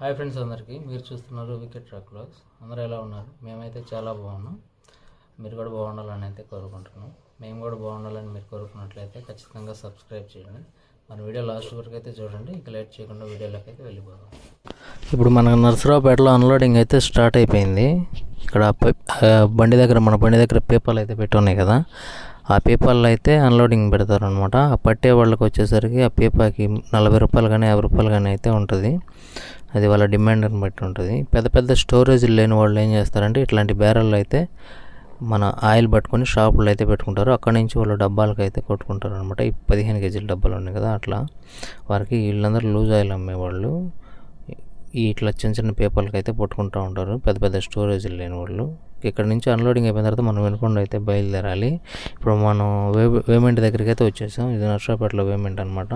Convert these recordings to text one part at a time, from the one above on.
Hi friends, అందరికీ మీరు చూస్తున్నారు వికెట్ ట్రక్ వ్లాగ్స్. అందరూ ఎలా ఉన్నారు? మేమైతే చాలా బాగున్నాం. మీరు కూడా బాగుండాలని అయితే కోరుకుంటున్నాం. మేము కూడా బాగుండాలని మీరు కోరుకున్నట్లయితే ఖచ్చితంగా సబ్స్క్రైబ్ చేయండి. మన వీడియో లాస్ట్ వరకు అయితే చూడండి. ఇక లేట్ చేయకుండా వీడియోలోకి అయితే వెళ్ళిపోదాం. ఇప్పుడు మన నరసరావుపేటలో అన్లోడింగ్ అయితే స్టార్ట్ అయిపోయింది. ఇక్కడ బండి దగ్గర పేపర్లు అయితే పెట్టి ఉన్నాయి కదా, ఆ పేపర్లు అయితే అన్లోడింగ్ పెడతారు అనమాట. ఆ పట్టే వాళ్ళకి వచ్చేసరికి ఆ పేపర్కి 40 రూపాయలు కానీ 50 రూపాయలు కానీ అయితే ఉంటుంది. అది వాళ్ళ డిమాండ్ని బట్టి ఉంటుంది. పెద్ద పెద్ద స్టోరేజ్లు లేని వాళ్ళు ఏం చేస్తారంటే ఇట్లాంటి బ్యారెల్లో అయితే మన ఆయిల్ పట్టుకొని షాపులు అయితే పెట్టుకుంటారు. అక్కడి నుంచి వాళ్ళు డబ్బాలకు అయితే కొట్టుకుంటారు అనమాట. ఈ 15 కేజీల డబ్బాలు ఉన్నాయి కదా, అట్లా వారికి వీళ్ళందరూ లూజ్ ఆయిల్ అమ్మేవాళ్ళు ఇట్లా చిన్న చిన్న పేపర్లకు అయితే పట్టుకుంటూ ఉంటారు, పెద్ద పెద్ద స్టోరేజ్లు లేని వాళ్ళు. ఇక్కడ నుంచి అన్లోడింగ్ అయిపోయిన తర్వాత మనం వినకుండా అయితే బయలుదేరాలి. ఇప్పుడు మనం వేమెంట్ దగ్గరికి అయితే వచ్చేసాం. ఇది నర్సరావుపేటలో వేమెంట్ అనమాట.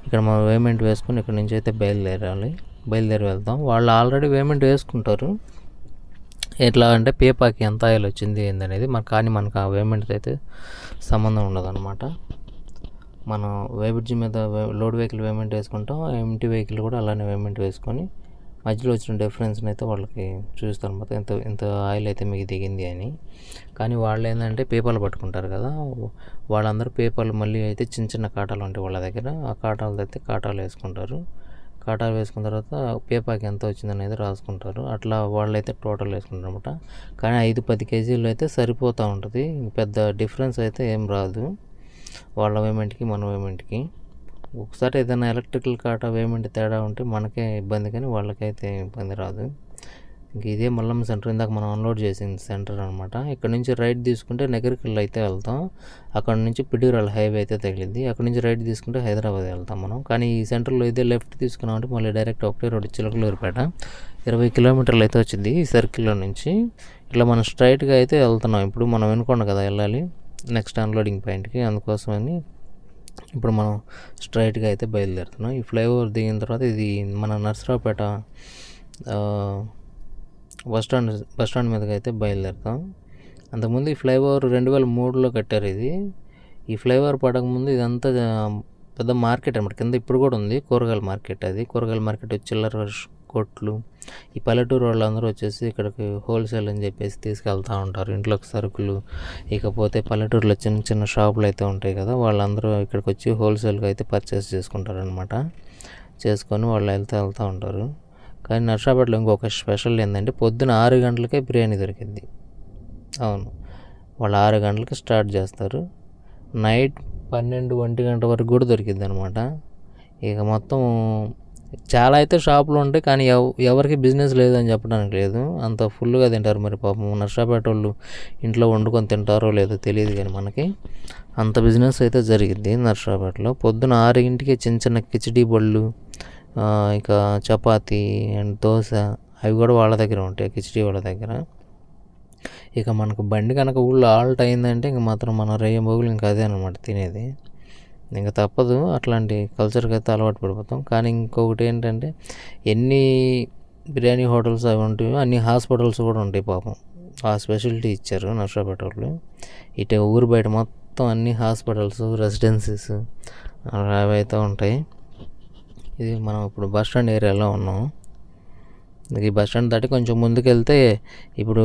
ఇక్కడ మనం వేమెంట్ వేసుకొని ఇక్కడ నుంచి అయితే బయలుదేరి వెళ్తాం. వాళ్ళు ఆల్రెడీ వేమెంట్ వేసుకుంటారు. ఎట్లా అంటే పేపాకి ఎంత ఆయిల్ వచ్చింది ఏందనేది కానీ మనకు ఆ వేమెంట్ అయితే సంబంధం ఉండదన్నమాట. మనం వేబ్రిడ్జ్ మీద లోడ్ వెహికల్ వేమెంట్ వేసుకుంటాం, ఎంటీ వెహికల్ కూడా అలానే వేమెంట్ వేసుకొని మధ్యలో వచ్చిన డిఫరెన్స్ని అయితే వాళ్ళకి చూపిస్తారు అనమాట. ఇంత ఆయిల్ అయితే మీకు దిగింది అని. కానీ వాళ్ళు ఏంటంటే పేపర్లు పట్టుకుంటారు కదా, వాళ్ళందరూ పేపర్లు మళ్ళీ అయితే చిన్న చిన్న కాటాలు ఉంటాయి వాళ్ళ దగ్గర. ఆ కాటాలు అయితే కాటాలు వేసుకుంటారు. కాటాలు వేసుకున్న తర్వాత పేపర్కి ఎంత వచ్చింది అనేది రాసుకుంటారు. అట్లా వాళ్ళైతే టోటల్ వేసుకుంటారు అనమాట. కానీ 5-10 కేజీలు అయితే సరిపోతూ ఉంటుంది. పెద్ద డిఫరెన్స్ అయితే ఏం రాదు వాళ్ళ పేమెంట్కి మన పేమెంట్కి. ఒకసారి ఏదైనా ఎలక్ట్రికల్ కాటా పేమెంట్ తేడా ఉంటే మనకే ఇబ్బంది, కానీ వాళ్ళకైతే ఇబ్బంది రాదు. ఇంక ఇదే మల్లమ్మ సెంటర్, ఇందాక మనం అన్లోడ్ చేసింది సెంటర్ అనమాట. ఇక్కడ నుంచి రైట్ తీసుకుంటే నగరికల్ అయితే వెళ్తాం. అక్కడ నుంచి పిడిగురాల హైవే అయితే తగిలింది. అక్కడ నుంచి రైట్ తీసుకుంటే హైదరాబాద్ వెళ్తాం మనం. కానీ ఈ సెంటర్లో ఇదే లెఫ్ట్ తీసుకున్నామంటే మళ్ళీ డైరెక్ట్ ఒకటే రోడ్డు చిలకలూరిపేట 20 కిలోమీటర్లు అయితే వచ్చింది ఈ సర్కిల్లో నుంచి. ఇట్లా మనం స్ట్రైట్గా అయితే వెళ్తున్నాం. ఇప్పుడు మనం వినుకోండి కదా వెళ్ళాలి నెక్స్ట్ అన్లోడింగ్ పాయింట్కి. అందుకోసమని ఇప్పుడు మనం స్ట్రైట్గా అయితే బయలుదేరుతున్నాం. ఈ ఫ్లైఓవర్ దిగిన తర్వాత ఇది మన నరసరావుపేట బస్ స్టాండ్ మీదకి అయితే బయలుదేరుతాం. అంతకుముందు ఈ ఫ్లైఓవర్ 2003లో కట్టారు. ఈ ఫ్లైఓవర్ పడకముందు ఇదంతా పెద్ద మార్కెట్ అనమాట. కింద ఇప్పుడు కూడా ఉంది కూరగాయల మార్కెట్. అది కూరగాయల మార్కెట్ చిల్లర కొట్లు, ఈ పల్లెటూరు వాళ్ళందరూ వచ్చేసి ఇక్కడికి హోల్సేల్ అని చెప్పేసి తీసుకెళ్తూ ఉంటారు ఇంట్లోకి సరుకులు. ఇకపోతే పల్లెటూరులో చిన్న చిన్న షాపులు అయితే ఉంటాయి కదా, వాళ్ళందరూ ఇక్కడికి వచ్చి హోల్సేల్గా అయితే పర్చేస్ చేసుకుంటారనమాట. చేసుకొని వాళ్ళు వెళ్తూ ఉంటారు. కానీ నర్సరావుపేటలో ఇంకొక స్పెషల్ ఏంటంటే పొద్దున 6 గంటలకే బిర్యానీ దొరికింది. అవును, వాళ్ళు 6 గంటలకి స్టార్ట్ చేస్తారు. నైట్ 12-1 గంట వరకు కూడా దొరికింది అనమాట. ఇక మొత్తం చాలా అయితే షాపులు ఉంటాయి, కానీ ఎవరికి బిజినెస్ లేదని చెప్పడానికి లేదు. అంత ఫుల్గా తింటారు. మరి పాపం నర్సరావుపేట వాళ్ళు ఇంట్లో వండుకొని తింటారో లేదో తెలియదు, కానీ మనకి అంత బిజినెస్ అయితే జరిగింది నర్సరావుపేటలో. పొద్దున 6 గంటలకి చిన్న చిన్న కిచిడి బళ్ళు, ఇక చపాతీ అండ్ దోశ అవి కూడా వాళ్ళ దగ్గర ఉంటాయి, కిచిడి వాళ్ళ దగ్గర. ఇక మనకు బండి కనుక ఊళ్ళో ఆల్ట్ అయిందంటే ఇంక మాత్రం మన రేయంబోగులు ఇంకా అదే అనమాట తినేది. ఇంకా తప్పదు, అట్లాంటి కల్చర్కి అయితే అలవాటు పడిపోతాం. కానీ ఇంకొకటి ఏంటంటే ఎన్ని బిర్యానీ హోటల్స్ అవి ఉంటాయో అన్ని హాస్పిటల్స్ కూడా ఉంటాయి. పాపం ఆ స్పెషాలిటీ ఇచ్చారు నర్సరావుపేట వాళ్ళు. ఇటు ఊరు బయట మొత్తం అన్ని హాస్పిటల్స్, రెసిడెన్సీస్ అవి అయితే ఉంటాయి. ఇది మనం ఇప్పుడు బస్ స్టాండ్ ఏరియాలో ఉన్నాం. ఈ బస్ స్టాండ్ దాటి కొంచెం ముందుకు వెళ్తే ఇప్పుడు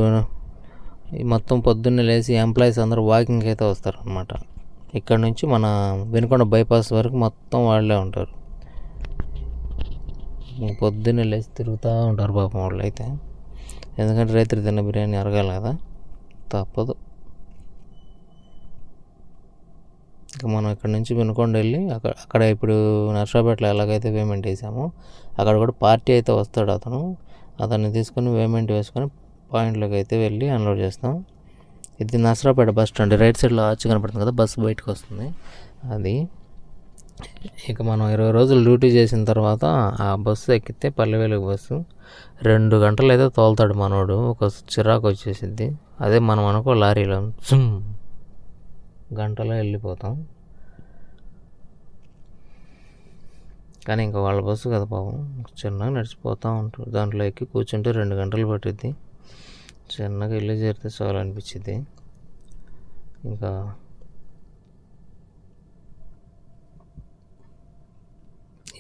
మొత్తం పొద్దున్నే లేచి ఎంప్లాయీస్ అందరూ వాకింగ్ అయితే వస్తారనమాట. ఇక్కడ నుంచి మన వెనుకొండ బైపాస్ వరకు మొత్తం వాళ్ళే ఉంటారు. పొద్దున్నే లేచి తిరుగుతూ ఉంటారు పాపం వాళ్ళు అయితే. ఎందుకంటే రైతులు తిన్న బిర్యానీ అరగాలి కదా, తప్పదు. ఇక మనం ఇక్కడ నుంచి వెనుకొండ వెళ్ళి అక్కడ ఇప్పుడు నర్సరావుపేటలో ఎలాగైతే పేమెంట్ వేసామో అక్కడ కూడా పార్టీ అయితే వస్తాడు. అతన్ని తీసుకొని పేమెంట్ వేసుకొని పాయింట్లోకి అయితే వెళ్ళి అన్లోడ్ చేస్తాం. ఇది నర్సరావుపేట బస్ స్టాండ్. రైట్ సైడ్లో ఆర్చ్ కనపడుతుంది కదా, బస్సు బయటకు వస్తుంది అది. ఇక మనం 20 రోజులు డ్యూటీ చేసిన తర్వాత ఆ బస్సు ఎక్కితే పల్లెవేలుగు బస్సు 2 గంటలు అయితే తోలుతాడు మనోడు. ఒక చిరాకు వచ్చేసిద్ది. అదే మనం అనుకో లారీలో గంటలో వెళ్ళిపోతాం. కానీ ఇంకా వాళ్ళ బస్సు కదా పాపం, చిన్నగా నడిచిపోతూ ఉంటారు. దాంట్లో ఎక్కి కూర్చుంటే 2 గంటలు పట్టిద్ది. చిన్నగా ఇల్లు చేరితే చాలు అనిపించింది. ఇంకా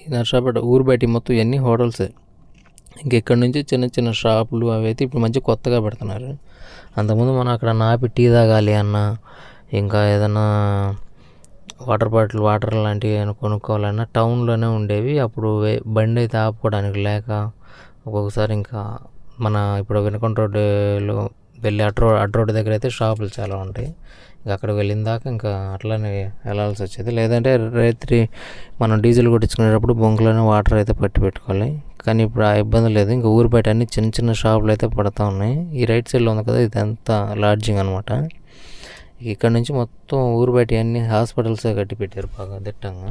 ఈ నర్సరావుపేట ఊరు బయట మొత్తం ఇవన్నీ హోటల్సే. ఇంక ఇక్కడ నుంచి చిన్న చిన్న షాపులు అవి అయితే ఇప్పుడు మంచి కొత్తగా పెడుతున్నారు. అంతకుముందు మనం అక్కడ నాపి టీ తాగాలి అన్నా, ఇంకా ఏదైనా వాటర్ బాటిల్ వాటర్ లాంటివి ఏమైనా కొనుక్కోవాలన్నా టౌన్లోనే ఉండేవి. అప్పుడు బండి అయితే ఆపుకోవడానికి లేక ఒక్కొక్కసారి ఇంకా మన ఇప్పుడు వినకొండ రోడ్డులో వెళ్ళి అటు రోడ్డు దగ్గర అయితే షాపులు చాలా ఉంటాయి. ఇంకా అక్కడికి వెళ్ళిన దాకా ఇంకా అట్లానే వెళ్ళాల్సి వచ్చేది. లేదంటే రాత్రి మనం డీజిల్ కొట్టించుకునేటప్పుడు బొంకులోనే వాటర్ అయితే పట్టి పెట్టుకోవాలి. కానీ ఇప్పుడు ఆ ఇబ్బంది లేదు. ఇంకా ఊరు బయట అన్ని చిన్న చిన్న షాపులు అయితే పడుతూ ఉన్నాయి. ఈ రైట్ సైడ్లో ఉంది కదా, ఇదంతా లాడ్జింగ్ అనమాట. ఇక్కడ నుంచి మొత్తం ఊరు బయట అన్ని హాస్పిటల్సే కట్టి పెట్టారు బాగా దిట్టంగా.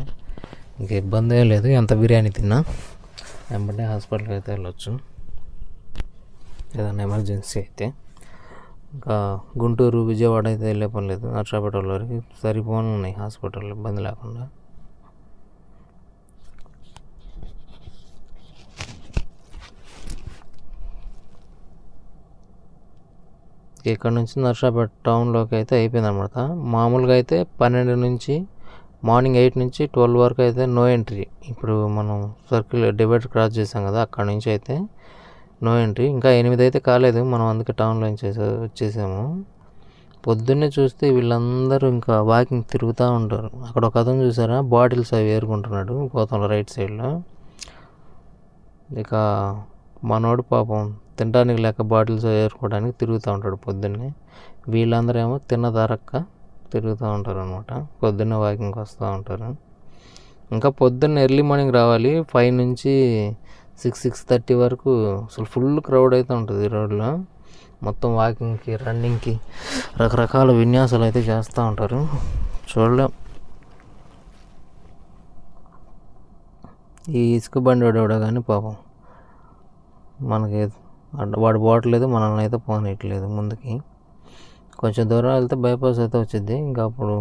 ఇంకా ఇబ్బంది లేదు. ఎంత బిర్యానీ తిన్నా వెంబడే హాస్పిటల్కి అయితే వెళ్ళొచ్చు ఏదైనా ఎమర్జెన్సీ అయితే. ఇంకా గుంటూరు విజయవాడ అయితే వెళ్ళే పని లేదు. నర్సాపేట వరకు సరిపోను ఉన్నాయి హాస్పిటల్, ఇబ్బంది లేకుండా. ఇక్కడ నుంచి నర్సాపేట టౌన్లోకి అయితే అయిపోయింది అనమాట. మామూలుగా అయితే 12 నుంచి మార్నింగ్ 8 నుంచి 12 వరకు అయితే నో ఎంట్రీ. ఇప్పుడు మనం సర్కిల్ డివైడర్ క్రాస్ చేసాం కదా, అక్కడ నుంచి అయితే నో ఎంట్రీ. ఇంకా 8 అయితే కాలేదు, మనం అందుకే టౌన్లో వచ్చేసాము. పొద్దున్నే చూస్తే వీళ్ళందరూ ఇంకా వాకింగ్ తిరుగుతూ ఉంటారు. అక్కడ ఒక అతను చూసారా, బాటిల్స్ అవి ఏరుకుంటున్నాడు గోతంలో రైట్ సైడ్లో. ఇక మనోడు పాపం తినడానికి లేక బాటిల్స్ ఏరుకోవడానికి తిరుగుతూ ఉంటాడు పొద్దున్నే. వీళ్ళందరూ ఏమో తిన్నదరక్క తిరుగుతూ ఉంటారు అనమాట. పొద్దున్నే వాకింగ్కి వస్తూ ఉంటారు. ఇంకా పొద్దున్న ఎర్లీ మార్నింగ్ రావాలి. 5 నుంచి 6-6:30 వరకు అసలు ఫుల్ క్రౌడ్ అయితే ఉంటుంది ఈ రోడ్లో. మొత్తం వాకింగ్కి, రన్నింగ్కి రకరకాల విన్యాసాలు అయితే చేస్తూ ఉంటారు. చూడలేం. ఈ ఇసుక బండి వాడేవాడు కానీ పాపం మనకి వాడు పోవట్లేదు, మనల్ని అయితే పోనీయట్లేదు ముందుకి. కొంచెం దూరం వెళ్తే బైపాస్ అయితే వచ్చింది. ఇంకా అప్పుడు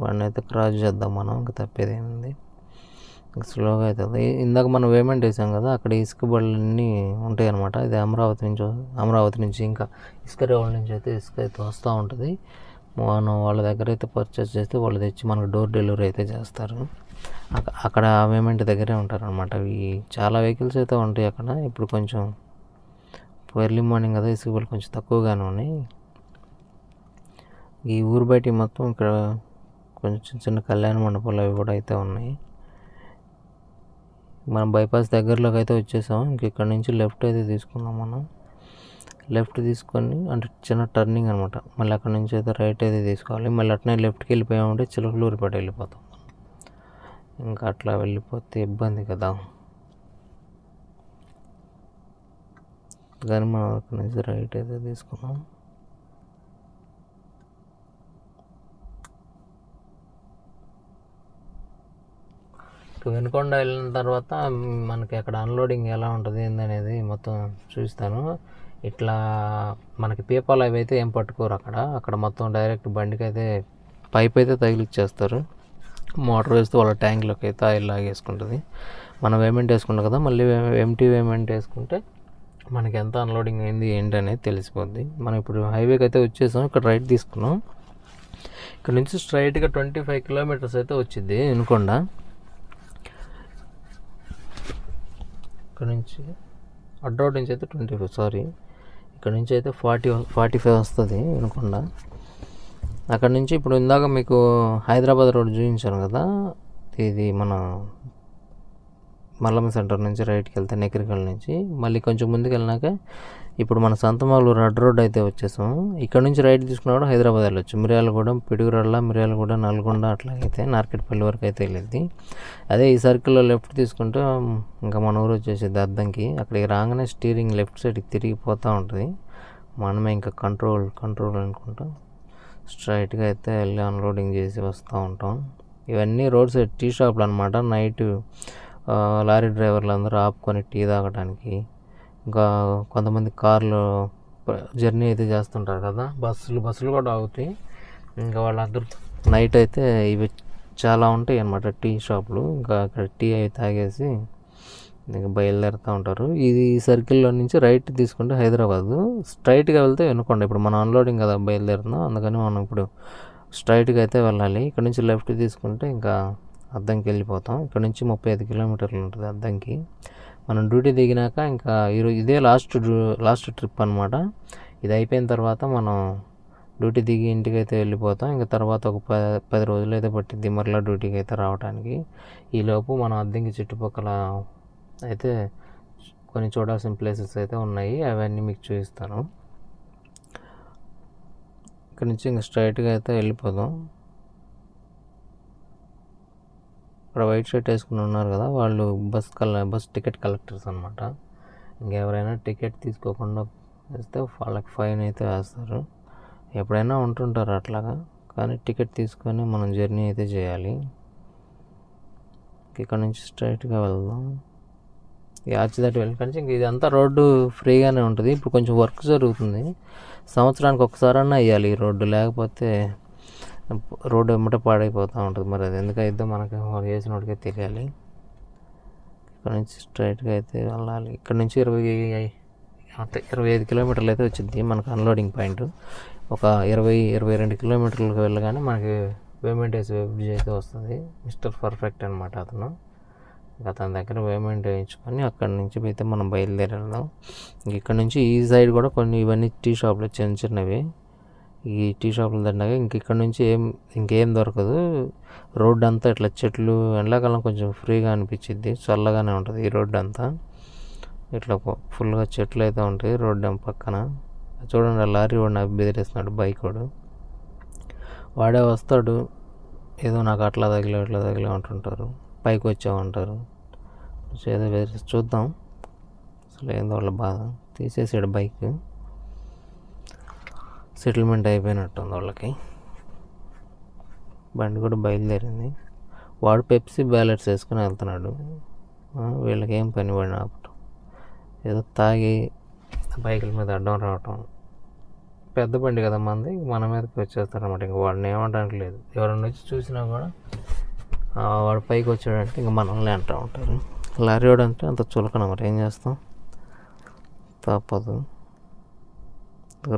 వాడిని అయితే క్రాస్ చేద్దాం మనం, ఇంకా తప్పేది ఏముంది. ఇంకా స్లోగా అవుతుంది. ఇందాక మనం పేమెంట్ వేసాం కదా, అక్కడ ఇసుక బళ్ళన్నీ ఉంటాయి అన్నమాట. ఇది అమరావతి నుంచి ఇంకా ఇసుక రేవుల నుంచి అయితే ఇసుక అయితే వస్తూ ఉంటుంది. మనం వాళ్ళ దగ్గర అయితే పర్చేస్ చేస్తే వాళ్ళు తెచ్చి మనకు డోర్ డెలివరీ అయితే చేస్తారు. అక్కడ పేమెంట్ దగ్గరే ఉంటారనమాట. ఇవి చాలా వెహికల్స్ అయితే ఉంటాయి అక్కడ. ఇప్పుడు కొంచెం ఎర్లీ మార్నింగ్ కదా, ఇసుక బళ్ళు కొంచెం తక్కువగానే ఉన్నాయి. ఈ ఊరు బయట మొత్తం ఇక్కడ కొంచెం చిన్న కళ్యాణ మండపాలు అవి కూడా అయితే ఉన్నాయి. మనం బైపాస్ దగ్గరలోకి అయితే వచ్చేసాం. ఇంక ఇక్కడ నుంచి లెఫ్ట్ అయితే తీసుకున్నాం మనం. లెఫ్ట్ తీసుకొని అంటే చిన్న టర్నింగ్ అనమాట. మళ్ళీ అక్కడ నుంచి అయితే రైట్ అయితే తీసుకోవాలి. మళ్ళీ అట్నే లెఫ్ట్కి వెళ్ళిపోయామంటే చిలకలూరిపేట వెళ్ళిపోతాం. ఇంకా అట్లా వెళ్ళిపోతే ఇబ్బంది కదా. కానీ మనం అక్కడ నుంచి రైట్ అయితే తీసుకున్నాం. వినకొండ వెళ్ళిన తర్వాత మనకి అక్కడ అన్లోడింగ్ ఎలా ఉంటుంది ఏందనేది మొత్తం చూస్తాను. ఇట్లా మనకి పీపాలు అవి అయితే ఏం పట్టుకోరు అక్కడ మొత్తం డైరెక్ట్ బండికి అయితే పైప్ అయితే తగిలిచ్చేస్తారు. మోటార్ వేస్తే వాళ్ళ ట్యాంక్లోకి అయితే ఆయిల్ లాగేసుకుంటుంది. మనం పేమెంట్ వేసుకుంటాం కదా, మళ్ళీ ఎంటీ పేమెంట్ వేసుకుంటే మనకి ఎంత అన్లోడింగ్ అయింది ఏంటి అనేది తెలిసిపోద్ది. మనం ఇప్పుడు హైవేకి అయితే వచ్చేసాం. ఇక్కడ రైట్ తీసుకున్నాం. ఇక్కడ నుంచి స్ట్రైట్గా 25 కిలోమీటర్స్ అయితే వచ్చింది వినకొండ. ఇక్కడ నుంచి అడ్రోడ్ నుంచి అయితే 25 ఇక్కడ నుంచి అయితే 45 వస్తుంది వినకొండ. అక్కడ నుంచి ఇప్పుడు ఇందాక మీకు హైదరాబాద్ రోడ్ చూపించాను కదా, ఇది మన మల్లమ్మ సెంటర్ నుంచి రైట్కి వెళ్తే నెక్కిరికల్ నుంచి మళ్ళీ కొంచెం ముందుకు వెళ్ళినాక ఇప్పుడు మన సంతమాగులు రెడ్ రోడ్ అయితే వచ్చేసాము. ఇక్కడ నుంచి రైట్ తీసుకున్నా కూడా హైదరాబాద్ వెళ్ళొచ్చు. మిర్యాలగూడెం, పిడుగురళ్ళ, మిర్యాలగూడెం, నల్గొండ అట్లాగైతే నార్కెట్పల్లి వరకు అయితే వెళ్ళింది. అదే ఈ సర్కిల్లో లెఫ్ట్ తీసుకుంటే ఇంకా మన ఊరు వచ్చేసేది అద్దంకి. అక్కడికి రాగానే స్టీరింగ్ లెఫ్ట్ సైడ్కి తిరిగిపోతూ ఉంటుంది. మనమే ఇంకా కంట్రోల్ అనుకుంటాం. స్ట్రైట్గా అయితే వెళ్ళి అన్లోడింగ్ చేసి వస్తూ ఉంటాం. ఇవన్నీ రోడ్ సైడ్ టీ షాపులు అనమాట. నైట్ లారీ డ్రైవర్లు అందరూ ఆపుకొని టీ తాగడానికి, ఇంకా కొంతమంది కార్లు జర్నీ అయితే చేస్తుంటారు కదా, బస్సులు కూడా ఆగుతాయి. ఇంకా వాళ్ళందరూ నైట్ అయితే ఇవి చాలా ఉంటాయి అన్నమాట టీ షాపులు. ఇంకా అక్కడ టీ అవి తాగేసి ఇంకా బయలుదేరుతూ ఉంటారు. ఇది సర్కిల్లో నుంచి రైట్ తీసుకుంటే హైదరాబాదు, స్ట్రైట్గా వెళ్తే వినకొండ. ఇప్పుడు మనం అన్లోడింగ్ కదా బయలుదేరుతున్నాం, అందుకని మనం ఇప్పుడు స్ట్రైట్గా అయితే వెళ్ళాలి. ఇక్కడ నుంచి లెఫ్ట్ తీసుకుంటే ఇంకా అద్దంకి వెళ్ళిపోతాం. ఇక్కడ నుంచి 35 కిలోమీటర్లు ఉంటుంది అద్దంకి. మనం డ్యూటీ దిగినాక ఇంకా ఈరోజు ఇదే లాస్ట్ ట్రిప్ అనమాట. ఇది అయిపోయిన తర్వాత మనం డ్యూటీ దిగి ఇంటికి అయితే వెళ్ళిపోతాం. ఇంకా తర్వాత ఒక 10 రోజులు అయితే పట్టిద్ది మరలా డ్యూటీకి అయితే రావడానికి. ఈలోపు మనం అద్దెకి చుట్టుపక్కల అయితే కొన్ని చూడాల్సిన ప్లేసెస్ అయితే ఉన్నాయి, అవన్నీ మీకు చూపిస్తాను. ఇక్కడ నుంచి ఇంకా స్ట్రైట్గా అయితే వెళ్ళిపోదాం. ఇక్కడ వైట్ షర్ట్ వేసుకుని ఉన్నారు కదా, వాళ్ళు బస్ టికెట్ కలెక్టర్స్ అనమాట. ఇంకెవరైనా టికెట్ తీసుకోకుండా వేస్తే వాళ్ళకి ఫైన్ అయితే వేస్తారు. ఎప్పుడైనా ఉంటుంటారు అట్లాగా, కానీ టికెట్ తీసుకొని మనం జర్నీ అయితే చేయాలి. ఇక్కడ నుంచి స్ట్రైట్గా వెళ్దాం. ఈ ఆర్చి దాటి వెళ్ళి ఇంక ఇదంతా రోడ్డు ఫ్రీగానే ఉంటుంది. ఇప్పుడు కొంచెం వర్క్ జరుగుతుంది, సంవత్సరానికి ఒకసారన్నా వేయాలి ఈ రోడ్డు, లేకపోతే రోడ్డు వెంబట పాడైపోతూ ఉంటుంది. మరి అది ఎందుకైతే మనకి వేసిన వాడికే తెలియాలి. ఇక్కడ నుంచి స్ట్రైట్గా అయితే వెళ్ళాలి. ఇక్కడ నుంచి 25 కిలోమీటర్లు అయితే వచ్చింది మనకు అన్లోడింగ్ పాయింట్. ఒక 22 కిలోమీటర్లకు వెళ్ళగానే మనకి పేమెంట్ బ్రిడ్జ్ అయితే వస్తుంది. మిస్టర్ పర్ఫెక్ట్ అనమాట అతను. అతని దగ్గర పేమెంట్ వేయించుకొని అక్కడి నుంచి అయితే మనం బయలుదేరి వెళ్దాం. ఇక్కడ నుంచి ఈ సైడ్ కూడా కొన్ని ఇవన్నీ టీ షాపులు చిన్నవి. ఈ టీ షాపులు దండగా ఇక్కడ నుంచి ఇంకేం దొరకదు. రోడ్డు అంతా ఇట్లా చెట్లు, ఎండాకాలం కొంచెం ఫ్రీగా అనిపించిద్ది, చల్లగానే ఉంటుంది ఈ రోడ్డు అంతా. ఇట్లా ఫుల్గా చెట్లు అయితే ఉంటాయి రోడ్డు పక్కన. చూడండి, లారీ వాడు నాకు బెదిరిస్తున్నాడు, బైక్ వాడే వస్తాడు, ఏదో నాకు అట్లా తగిలే అంటుంటారు, పైకి వచ్చామంటారు, ఏదో బెదిరిస్తే చూద్దాం అసలు ఏందో వాళ్ళ బాధ. తీసేసాడు బైక్, సెటిల్మెంట్ అయిపోయినట్టుంది వాళ్ళకి. బండి కూడా బయలుదేరింది. వాడు పెప్సీ బ్యాలెట్స్ వేసుకుని వెళ్తున్నాడు. వీళ్ళకి ఏం పని పడిన ఏదో తాగి బైకుల మీద అడ్డం రావటం. పెద్ద బండి కదా మంది, మన మీదకి వచ్చేస్తారనమాట. ఇంక వాడిని ఏమంటానికి లేదు. ఎవరైనా వచ్చి చూసినా కూడా వాడు పైకి వచ్చాడంటే ఇంక మనల్ని అంటూ ఉంటారు. లారీ వాడు అంటే అంత చులకన, మరి ఏం చేస్తాం, తప్పదు.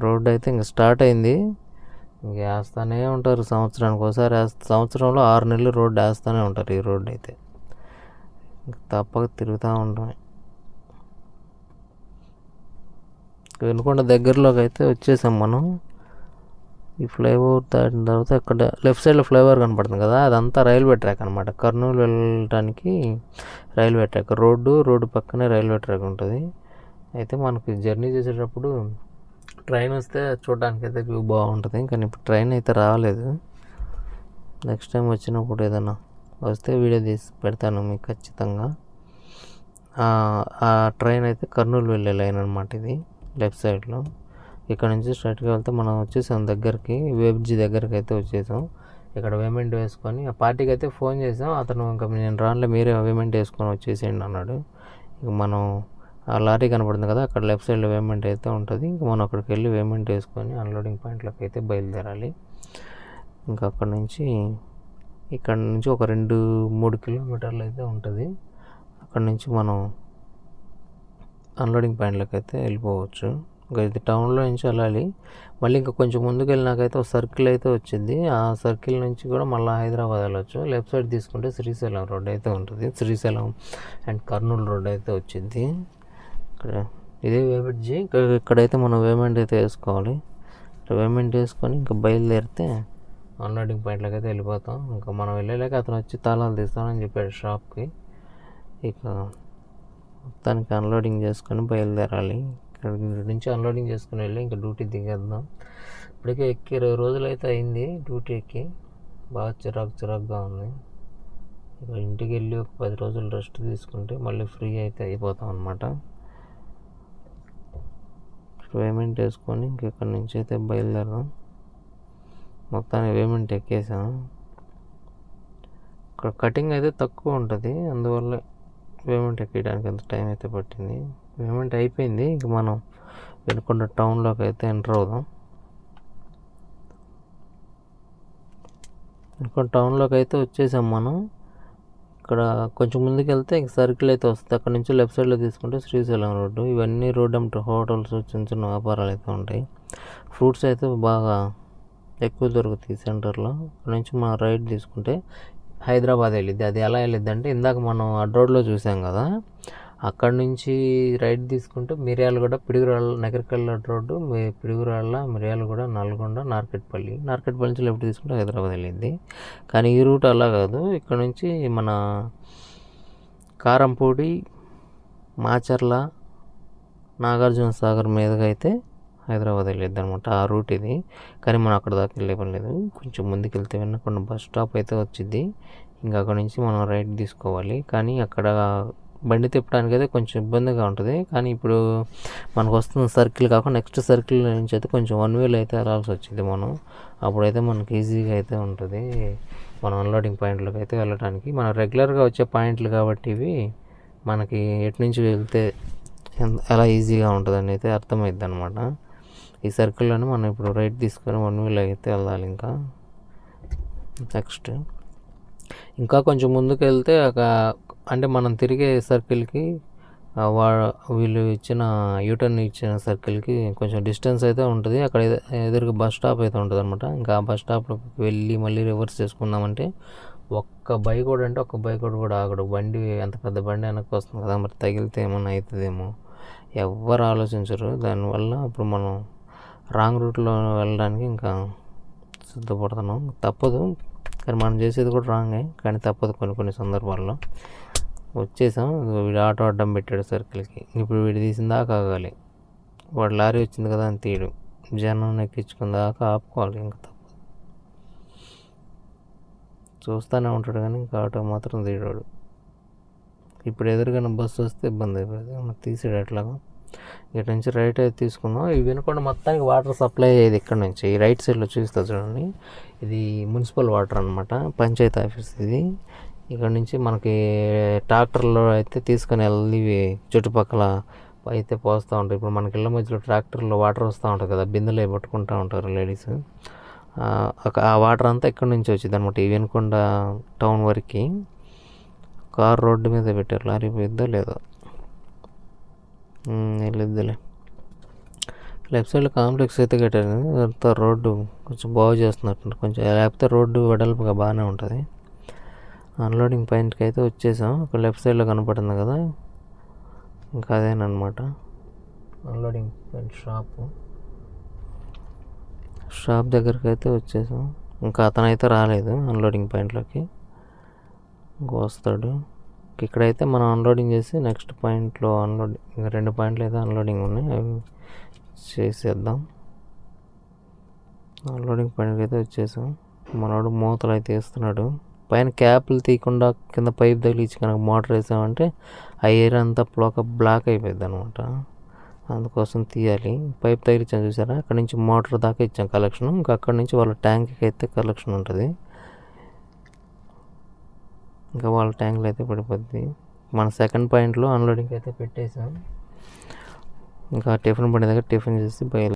రోడ్డు అయితే ఇంక స్టార్ట్ అయింది. ఇంక వేస్తూనే ఉంటారు సంవత్సరానికి ఒకసారి. సంవత్సరంలో 6 నెలలు రోడ్డు వేస్తూనే ఉంటారు. ఈ రోడ్డు అయితే ఇంక తప్పక తిరుగుతూ ఉంటాం. వెనుకొండ దగ్గరలోకి అయితే వచ్చేసాం మనం. ఈ ఫ్లైఓవర్ దాటిన తర్వాత ఇక్కడ లెఫ్ట్ సైడ్లో ఫ్లైఓవర్ కనపడుతుంది కదా, అదంతా రైల్వే ట్రాక్ అనమాట. కర్నూలు వెళ్ళడానికి రైల్వే ట్రాక్, రోడ్డు పక్కనే రైల్వే ట్రాక్ ఉంటుంది. అయితే మనకి జర్నీ చేసేటప్పుడు ట్రైన్ వస్తే చూడడానికి అయితే వ్యూ బాగుంటుంది, కానీ ఇప్పుడు ట్రైన్ అయితే రాలేదు. నెక్స్ట్ టైం వచ్చినప్పుడు ఏదైనా వస్తే వీడియో తీసి పెడతాను మీకు ఖచ్చితంగా. ఆ ట్రైన్ అయితే కర్నూలు వెళ్ళే లైన్ అనమాట ఇది, లెఫ్ట్ సైడ్లో. ఇక్కడ నుంచి స్ట్రైట్గా వెళ్తే మనం వచ్చేసాం దగ్గరికి, బ్రిడ్జి దగ్గరికి అయితే వచ్చేసాం. ఇక్కడ పేమెంట్ వేసుకొని ఆ పార్టీకి అయితే ఫోన్ చేసాం. అతను ఇంకా నేను రానులే, మీరే పేమెంట్ వేసుకొని వచ్చేసేయండి అన్నాడు. ఇక మనం ఆ లారీ కనపడుతుంది కదా, అక్కడ లెఫ్ట్ సైడ్లో పేమెంట్ అయితే ఉంటుంది. ఇంకా మనం అక్కడికి వెళ్ళి పేమెంట్ వేసుకొని అన్లోడింగ్ పాయింట్లోకి అయితే బయలుదేరాలి. ఇంకా అక్కడ నుంచి ఇక్కడ నుంచి ఒక 2-3 కిలోమీటర్లు అయితే ఉంటుంది. అక్కడ నుంచి మనం అన్లోడింగ్ పాయింట్లోకి అయితే వెళ్ళిపోవచ్చు. ఇంకా ఇది టౌన్లో నుంచి వెళ్ళాలి. మళ్ళీ ఇంకా కొంచెం ముందుకు వెళ్ళినాకైతే ఒక సర్కిల్ అయితే వచ్చింది. ఆ సర్కిల్ నుంచి కూడా మళ్ళీ హైదరాబాద్ వెళ్ళొచ్చు. లెఫ్ట్ సైడ్ తీసుకుంటే శ్రీశైలం రోడ్ అయితే ఉంటుంది. శ్రీశైలం అండ్ కర్నూలు రోడ్ అయితే వచ్చింది. ఇక్కడ ఇదే బ్రిడ్జి. ఇక్కడైతే మనం పేమెంట్ అయితే వేసుకోవాలి. పేమెంట్ వేసుకొని ఇంకా బయలుదేరితే అన్లోడింగ్ పాయింట్లోకి అయితే వెళ్ళిపోతాం. ఇంకా మనం వెళ్ళలేక అతను వచ్చి తాళాలు తీస్తానని చెప్పాడు షాప్కి. ఇక మొత్తానికి అన్లోడింగ్ చేసుకొని బయలుదేరాలి. ఇక్కడ నుంచి అన్లోడింగ్ చేసుకుని వెళ్ళి ఇంకా డ్యూటీ దిగేద్దాం. ఇప్పటికే ఎక్కి 20 రోజులు అయితే అయింది డ్యూటీ ఎక్కి. బాగా చిరాకుగా ఉంది. ఇక ఇంటికి వెళ్ళి ఒక 10 రోజులు రెస్ట్ తీసుకుంటే మళ్ళీ ఫ్రీ అయితే అయిపోతాం అనమాట. పేమెంట్ వేసుకొని ఇంకెక్కడి నుంచి అయితే బయలుదేరాం. మొత్తానికి పేమెంట్ ఎక్కేసాం. ఇక్కడ కటింగ్ అయితే తక్కువ ఉంటుంది, అందువల్ల పేమెంట్ ఎక్కేయడానికి అంత టైం అయితే పట్టింది. పేమెంట్ అయిపోయింది. ఇంక మనం వెనుకొండ టౌన్లోకి అయితే ఎంటర్ అవుదాం. వెనుకొండ టౌన్లోకి అయితే వచ్చేసాం మనం. ఇక్కడ కొంచెం ముందుకు వెళ్తే ఇంక సర్కిల్ అయితే వస్తుంది. అక్కడ నుంచి లెఫ్ట్ సైడ్లో తీసుకుంటే శ్రీశైలం రోడ్డు. ఇవన్నీ రోడ్ అంటే హోటల్స్, చిన్న వ్యాపారాలు అయితే ఉంటాయి. ఫ్రూట్స్ అయితే బాగా ఎక్కువ దొరుకుతాయి సెంటర్లో. అక్కడ నుంచి మనం రైట్ తీసుకుంటే హైదరాబాద్ వెళ్ళిద్ది. అది ఎలా వెళ్ళిద్ది అంటే ఇందాక మనం అడ్ రోడ్లో చూసాం కదా, అక్కడ నుంచి రైట్ తీసుకుంటే మిర్యాలగూడ, పిడుగురాళ్ళ, నగరికల్ రోడ్డు, పిడుగురాళ్ళ, మిర్యాలగూడ, నల్గొండ, నార్కెట్పల్లి నుంచి లెఫ్ట్ తీసుకుంటే హైదరాబాద్ వెళ్ళింది. కానీ ఈ రూట్ అలా కాదు. ఇక్కడ నుంచి మన కారంపూడి, మాచర్ల, నాగార్జున సాగర్ మీదుగా అయితే హైదరాబాద్ వెళ్ళిద్ది అనమాట. ఆ రూట్ ఇది. కానీ మనం అక్కడ దాకా వెళ్ళే పని లేదు. కొంచెం ముందుకు వెళ్తే వినకుండా బస్ స్టాప్ అయితే వచ్చింది. ఇంకా అక్కడ నుంచి మనం రైట్ తీసుకోవాలి. కానీ అక్కడ బండి తిప్పడానికి అయితే కొంచెం ఇబ్బందిగా ఉంటుంది. కానీ ఇప్పుడు మనకు వస్తున్న సర్కిల్ కాకుండా నెక్స్ట్ సర్కిల్ నుంచి అయితే కొంచెం 1 వేలో అయితే వెళ్ళాల్సి వచ్చింది మనం. అప్పుడైతే మనకి ఈజీగా అయితే ఉంటుంది మనం అన్లోడింగ్ పాయింట్లోకి అయితే వెళ్ళడానికి. మనం రెగ్యులర్గా వచ్చే పాయింట్లు కాబట్టి ఇవి మనకి ఎటు నుంచి వెళ్తే ఎలా ఈజీగా ఉంటుందని అయితే అర్థమైద్ది అనమాట. ఈ సర్కిల్లోనే మనం ఇప్పుడు రైట్ తీసుకొని 1 వేలో అయితే వెళ్ళాలి. నెక్స్ట్ ఇంకా కొంచెం ముందుకు వెళ్తే అంటే మనం తిరిగే సర్కిల్కి వీళ్ళు ఇచ్చిన యూటర్న్ ఇచ్చిన సర్కిల్కి కొంచెం డిస్టెన్స్ అయితే ఉంటుంది. అక్కడ ఎదురుగా బస్ స్టాప్ అయితే ఉంటుంది అనమాట. ఇంకా ఆ బస్ స్టాప్లోకి వెళ్ళి మళ్ళీ రివర్స్ చేసుకుందామంటే ఒక్క బైక్ కూడా ఆగడు. బండి ఎంత పెద్ద బండి వెనక్కి వస్తుంది కదా, మరి తగిలితే ఏమన్నా అవుతుందేమో ఎవ్వరు ఆలోచించరు. దానివల్ల ఇప్పుడు మనం రాంగ్ రూట్లో వెళ్ళడానికి ఇంకా సిద్ధపడుతున్నాం. తప్పదు, కానీ మనం చేసేది కూడా రాంగే, కానీ తప్పదు కొన్ని సందర్భాల్లో. వచ్చేసాం. వీడు ఆటో అడ్డం పెట్టాడు సర్కిల్కి. ఇప్పుడు వీడు తీసిన దాకా ఆగాలి. వాడు లారీ వచ్చింది కదా అని తీయడు. జనం ఎక్కించుకున్న దాకా ఆపుకోవాలి. ఇంకా తప్పదు. చూస్తూనే ఉంటాడు కానీ ఇంకా ఆటో మాత్రం తీయడాడు. ఇప్పుడు ఎదురుగానే బస్సు వస్తే ఇబ్బంది అయిపోయింది. తీసాడు ఎట్లాగా. ఇక్కడి నుంచి రైట్ అయితే తీసుకుందాం. ఇవి వినకుండా మొత్తానికి వాటర్ సప్లై అయ్యేది ఇక్కడ నుంచి. ఈ రైట్ సైడ్లో చూస్తా చూడండి, ఇది మున్సిపల్ వాటర్ అనమాట, పంచాయతీ ఆఫీస్ ఇది. ఇక్కడ నుంచి మనకి ట్రాక్టర్లో అయితే తీసుకొని వెళ్ళి చుట్టుపక్కల అయితే పోస్తూ ఉంటాయి. ఇప్పుడు మనకి ఇళ్ళ మధ్యలో ట్రాక్టర్లో వాటర్ వస్తూ ఉంటుంది కదా, బిందెలు పట్టుకుంటూ ఉంటారు లేడీస్. ఆ వాటర్ అంతా ఇక్కడ నుంచి వచ్చింది అనమాట. ఈ వినకొండ టౌన్ వరకు కార్ రోడ్డు మీద పెట్టారు. లారీ పోయిద్దా లేదా, వెళ్ళిద్దిలే. లెఫ్ట్ సైడ్లో కాంప్లెక్స్ అయితే కట్టారు. అంతా రోడ్డు కొంచెం బాగు చేస్తున్నట్టు కొంచెం, లేకపోతే రోడ్డు వెడల్పుగా బాగానే ఉంటుంది. అన్లోడింగ్ పాయింట్కి అయితే వచ్చేసాం. ఒక లెఫ్ట్ సైడ్లో కనపడుతుంది కదా, ఇంకా అదేనమాట అన్లోడింగ్ పాయింట్. షాప్ దగ్గరికి అయితే వచ్చేసాం. ఇంకా అతనైతే రాలేదు అన్లోడింగ్ పాయింట్లోకి, ఇంకా వస్తాడు. ఇక్కడైతే మనం అన్లోడింగ్ చేసి నెక్స్ట్ పాయింట్లో ఇంకా 2 పాయింట్లు అయితే అన్లోడింగ్ ఉన్నాయి, అవి చేసేద్దాం. అన్లోడింగ్ పాయింట్కి అయితే వచ్చేసాం. మనోడు మూతలు అయితే వేస్తున్నాడు. పైన క్యాప్లు తీయకుండా కింద పైప్ తగిలించి కనుక మోటార్ వేసామంటే ఆ ఎయిర్ అంతా బ్లాక్ అయిపోయింది అనమాట. అందుకోసం తీయాలి. పైప్ తగిలించాను చూసారా, అక్కడి నుంచి మోటార్ దాకా ఇచ్చాం కలెక్షన్. ఇంకా అక్కడి నుంచి వాళ్ళ ట్యాంక్కి అయితే కలెక్షన్ ఉంటుంది. ఇంకా వాళ్ళ ట్యాంకులు అయితే పడిపోద్ది. మన సెకండ్ పాయింట్లో అన్లోడింగ్ అయితే పెట్టేసాం. ఇంకా టిఫిన్ బండి దగ్గర టిఫిన్ చేసి బయలు